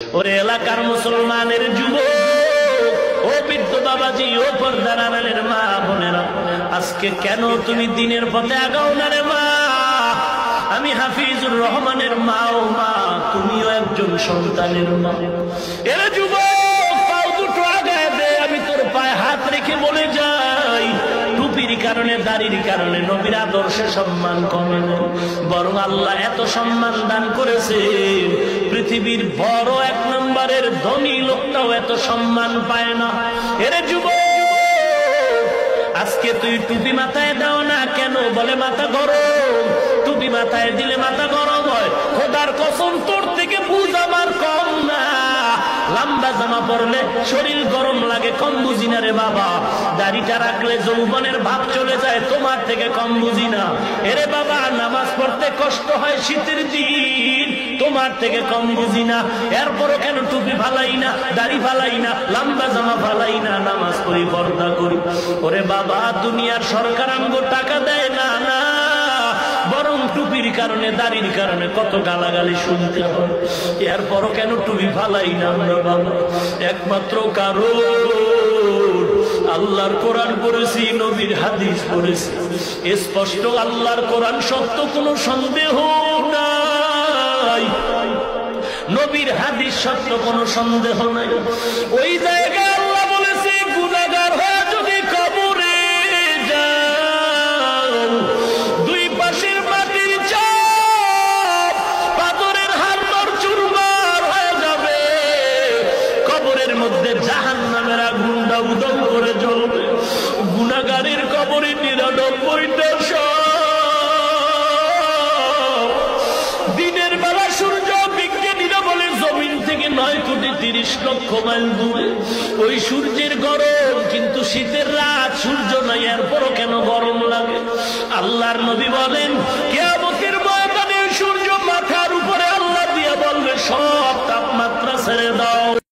ওরে এলাকার মুসলমানের যুবক, ও বৃদ্ধ বাবাজি, ও পর্দার আড়ালের মা বোনেরা, আজকে কেন তুমি দিনের পথে আগাও না রে মা? আমি হাফিজুর রহমানের মা, ও মা তুমিও একজন সন্তানের মা। এর যুবক, পাও দুটো আগায় দে, আমি তোর পায়ে হাত রেখে বলে যাই, টুপির কারণে দাড়ির কারণে নবীর আদর্শে সম্মান কমে না, বরং আল্লাহ এত সম্মান দান করেছে, পৃথিবীর বড় এক নম্বরের ধনী লোকটাও এত সম্মান পায় না। এর যুবক, আজকে তুই টুপি মাথায় দাও না কেন? বলে মাথা গরম। টুপি মাথায় দিলে মাথা গরম হয়? খোদার কসম, তোর থেকে বুঝ আমার কম না। লম্বা জামা পরলে শরীর গরম লাগে, কম বুঝি না রে বাবা। দাড়িটা রাখলে যৌবনের ভাব চলে যায়, তোমার থেকে কম বুঝি না। এরে বাবা, নামাজ পড়তে কষ্ট হয় শীতের দিন, তোমার থেকে কম বুঝি না। এরপরও কেন টুপি ফালাই না, দাড়ি ফালাই না, লম্বা জামা ফালাই না, নামাজ পড়ি, পর্দা করি? ওরে বাবা, দুনিয়ার সরকার আমগো টাকা দেয় না, না, বরং টুপির কারণে দাড়ির কারণে কত গালাগালি শুনতে হয়। এরপরও কেন টুপি ফালাই না আমরা বাবা? একমাত্র কারণ আল্লাহর কোরআন পড়েছি, নবীর হাদিস পড়েছি, স্পষ্ট আল্লাহর কোরআন সত্য, কোনো সন্দেহ নাই, নবীর হাদিস সত্য, কোনো সন্দেহ নাই। ওই জায়গায় আল্লাহ বলেছে, গুনাহগার হয়ে যদি কবরে যাও, দুই পাশের মাটির চাপ পাথরের হাড় চুরমার হয়ে যাবে, কবরের মধ্যে জাহান্নামের আগুন দাউ দাউ করে জ্বলবে। গুনাহগারের কবরে ৯৯টা দিনের বেলা সূর্য, বিজ্ঞানীরা বলে জমিন থেকে ৯ কোটি ৩০ লক্ষ মাইল দূরে। ওই সূর্যের গরম, কিন্তু শীতের রাত, সূর্য নাই, এরপরও কেন গরম লাগে? আল্লাহর নবী বলে,